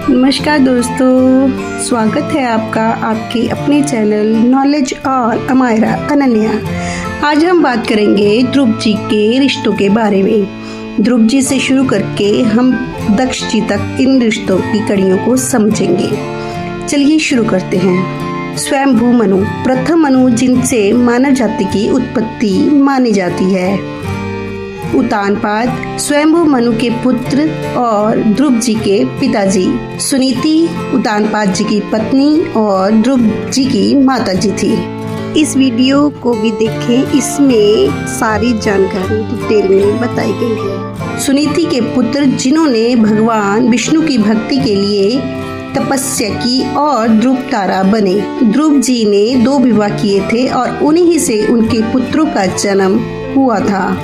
नमस्कार दोस्तों, स्वागत है आपका आपके अपने चैनल नॉलेज और अमायरा अनन्या। आज हम बात करेंगे ध्रुव जी के रिश्तों के बारे में। ध्रुव जी से शुरू करके हम दक्ष जी तक इन रिश्तों की कड़ियों को समझेंगे। चलिए शुरू करते हैं। स्वयंभू मनु, प्रथम मनु जिनसे मानव जाति की उत्पत्ति मानी जाती है। उतानपाद, स्वयंभू मनु के पुत्र और ध्रुव जी के पिताजी। सुनीति, उतानपाद जी की पत्नी और ध्रुव जी की माता जी थी। इस वीडियो को भी देखें, इसमें सारी जानकारी डिटेल में बताई गई है। सुनीति के पुत्र जिन्होंने भगवान विष्णु की भक्ति के लिए तपस्या की और ध्रुव तारा बने। ध्रुव जी ने 2 विवाह किए थे और उन्हीं से उनके पुत्रों का जन्म हुआ था।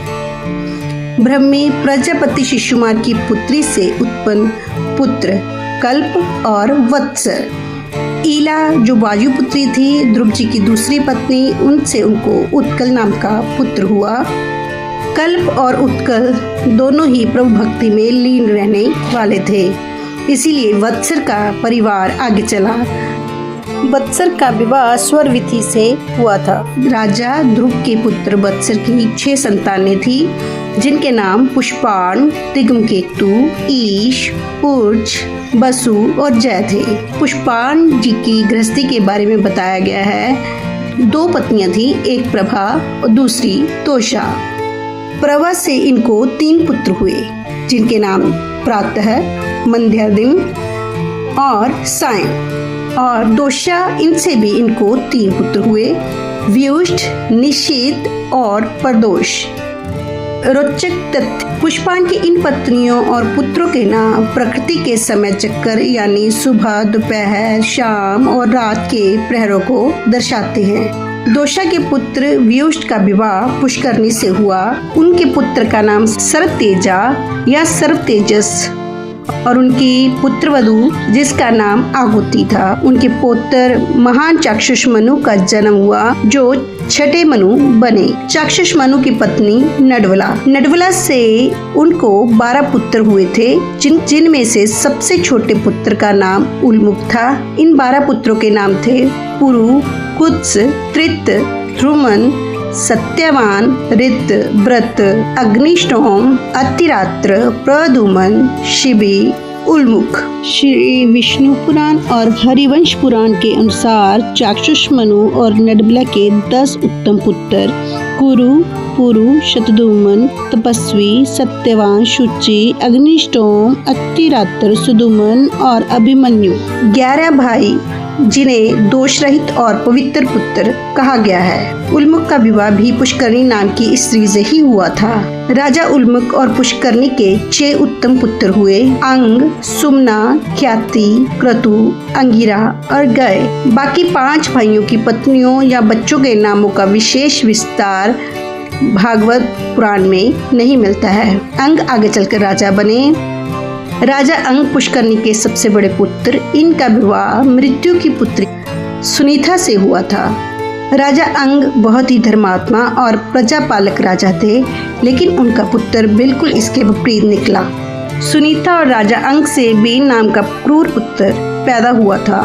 ब्रह्मी प्रजापति शिशुमार की पुत्री से उत्पन्न पुत्र कल्प और वत्सर। ईला जो वायुपुत्री थी, ध्रुव जी की दूसरी पत्नी, उनसे उनको उत्कल नाम का पुत्र हुआ। कल्प और उत्कल दोनों ही प्रभु भक्ति में लीन रहने वाले थे, इसीलिए वत्सर का परिवार आगे चला। वत्सर का विवाह स्वरविधि से हुआ था। राजा ध्रुव के पुत्र वत्सर की 6 संतानें थी, जिनके नाम पुष्पाण, दिगमकेतु, ईश, ऊर्ज, बसु और जय थे। पुष्पाण जी की गृहस्थी के बारे में बताया गया है। 2 पत्नियां थी, एक प्रभा और दूसरी तोषा। प्रभा से इनको 3 पुत्र हुए, जिनके नाम प्रातः, मंध्यादिन और सायं। और दोषा, इनसे भी इनको 3 पुत्र हुए, व्युष्ट, निशीत और प्रदोष। रोचक तथ्य, पुष्पाण की इन पत्नियों और पुत्रों के नाम प्रकृति के समय चक्कर यानी सुबह, दोपहर, शाम और रात के प्रहरों को दर्शाते हैं। दोषा के पुत्र व्युष्ट का विवाह पुष्करनी से हुआ। उनके पुत्र का नाम सर्वतेजा या सर्वतेजस और उनकी पुत्रवधू जिसका नाम आहुति था। उनके पुत्र महान चाक्षुष मनु का जन्म हुआ, जो 6ठे मनु बने। चाक्षुष मनु की पत्नी नडवला से उनको 12 पुत्र हुए थे, जिनमें से सबसे छोटे पुत्र का नाम उल्मुख था। इन 12 पुत्रों के नाम थे पुरु, कुत्स, त्रित, ध्रुमन, सत्यवान, ऋत, व्रत, अग्निष्टोम, अतिरात्र, प्रद्युमन, शिबी, उल्मुख। श्री विष्णु पुराण और हरिवंश पुराण के अनुसार चाक्षुष मनु और नडबला के 10 उत्तम पुत्र कुरु, पुरु, शतधूमन, तपस्वी, सत्यवान, शुचि, अग्निष्टोम, अतिरात्र, सुदुमन और अभिमन्यु। 11 भाई जिन्हें दोष रहित और पवित्र पुत्र कहा गया है। उल्मुख का विवाह भी पुष्करनी नाम की स्त्री से ही हुआ था। राजा उल्मुख और पुष्करनी के 6 उत्तम पुत्र हुए, अंग, सुमना, ख्याति, क्रतु, अंगिरा और गय। बाकी 5 भाइयों की पत्नियों या बच्चों के नामों का विशेष विस्तार भागवत पुराण में नहीं मिलता है। अंग आगे चलकर राजा बने। राजा अंग पुष्करनी के सबसे बड़े पुत्र। इनका विवाह मृत्यु की पुत्री सुनीता से हुआ था। राजा अंग बहुत ही धर्मात्मा और प्रजापालक राजा थे, लेकिन उनका पुत्र बिल्कुल इसके विपरीत निकला। सुनीता और राजा अंग से बेन नाम का क्रूर पुत्र पैदा हुआ था।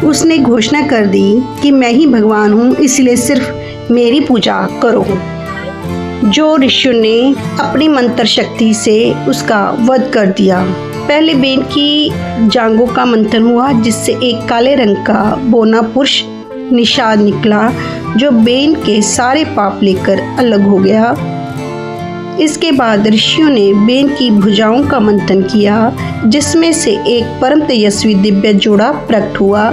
उसने घोषणा कर दी कि मैं ही भगवान हूँ, इसलिए सिर्फ मेरी पूजा करो। जो ऋषियों ने अपनी मंत्र शक्ति से उसका वध कर दिया। पहले बेन की जांघों का मंथन हुआ, जिससे एक काले रंग का बोना पुरुष निषाद निकला, जो बेन के सारे पाप लेकर अलग हो गया। इसके बाद ऋषियों ने बेन की भुजाओं का मंथन किया, जिसमें से एक परम तेजस्वी दिव्य जोड़ा प्रकट हुआ।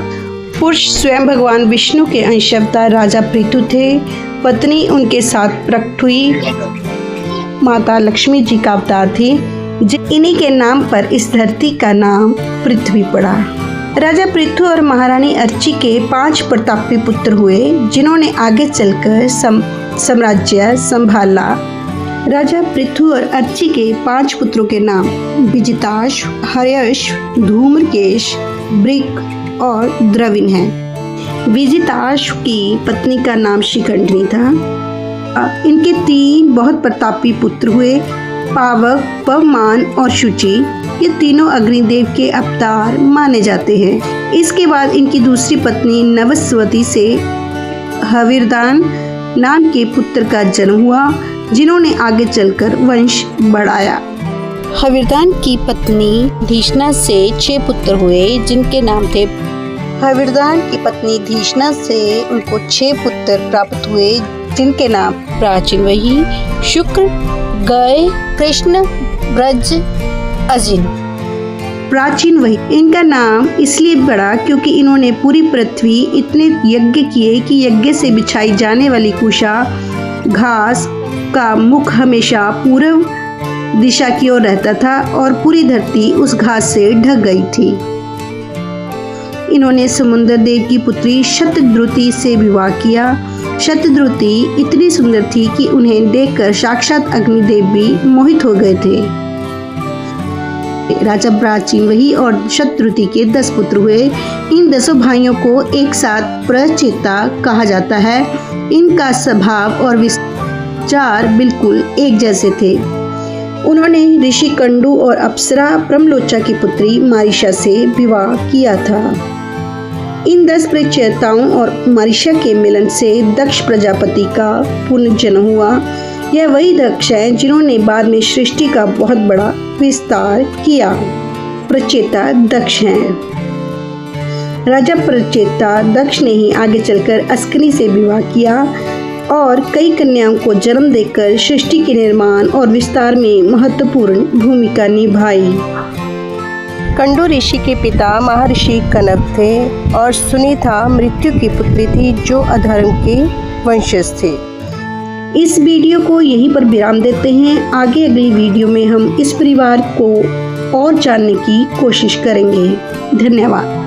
पुरुष स्वयं भगवान विष्णु के अंश अवतार राजा पृथु थे। पत्नी उनके साथ प्रकट हुई माता लक्ष्मी जी का अवतार थी। इन्हीं के नाम पर इस धरती का नाम पृथ्वी पड़ा। राजा पृथु और महारानी अर्ची के 5 प्रतापी पुत्र हुए, जिन्होंने आगे चलकर साम्राज्य संभाला। राजा पृथु और अर्ची के 5 पुत्रों के नाम विजिताश, हर्यश, धूम्रकेश, ब्रिक और द्रविण हैं। विजिताश की पत्नी का नाम शिखंडिनी था। इनके 3 बहुत प्रतापी पुत्र हुए, पावक, पवमान और शुचि ये तीनों अग्निदेव के अवतार माने जाते हैं। इसके बाद इनकी दूसरी पत्नी नवस्वती से हविरदान नाम के पुत्र का जन्म हुआ, जिन्होंने आगे चलकर वंश बढ़ाया। हविरदान की पत्नी धीष्णा से 6 पुत्र हुए, जिनके नाम थे। हविरदान की पत्नी धीष्णा से उनको 6 पुत्र प्राप्त हुए, जिनके नाम प्राचीनवही, शुक्र, गय, कृष्ण, ब्रज, अजिन। प्राचीनवही इनका नाम इसलिए पड़ा क्योंकि इन्होंने पूरी पृथ्वी इतने यज्ञ किए कि यज्ञ से बिछाई जाने वाली कुशा घास का मुख हमेशा पूर्व दिशा की ओर रहता था और पूरी धरती उस घास से ढक गई थी। इन्होंने समुद्र देव की पुत्री शतद्रुति से विवाह किया। शतद्रुति इतनी सुंदर थी कि उन्हें देखकर साक्षात अग्निदेव भी मोहित हो गए थे। राजा प्राचीनवही और शतद्रुति के 10 पुत्र हुए। इन 10 भाइयों को एक साथ प्रचेता कहा जाता है। इनका स्वभाव और विचार बिल्कुल एक जैसे थे। उन्होंने ऋषि कंडू और अप्सरा प्रमलोचा की पुत्री मारिशा से विवाह किया था। इन 10 प्रचेताओं और मारिशा के मिलन से दक्ष प्रजापति का पुनर्जन्म हुआ। यह वही दक्ष हैं जिन्होंने बाद में सृष्टि का बहुत बड़ा विस्तार किया। प्रचेता दक्ष हैं। राजा प्रचेता दक्ष ने ही आगे चलकर अस्कनी से विवाह किया और कई कन्याओं को जन्म देकर सृष्टि के निर्माण और विस्तार में महत्वपूर्ण भूमिका निभाई। कंडू ऋषि के पिता महर्षि कनक थे और सुनीता मृत्यु की पुत्री थी, जो अधर्म के वंशज थे। इस वीडियो को यहीं पर विराम देते हैं। आगे अगली वीडियो में हम इस परिवार को और जानने की कोशिश करेंगे। धन्यवाद।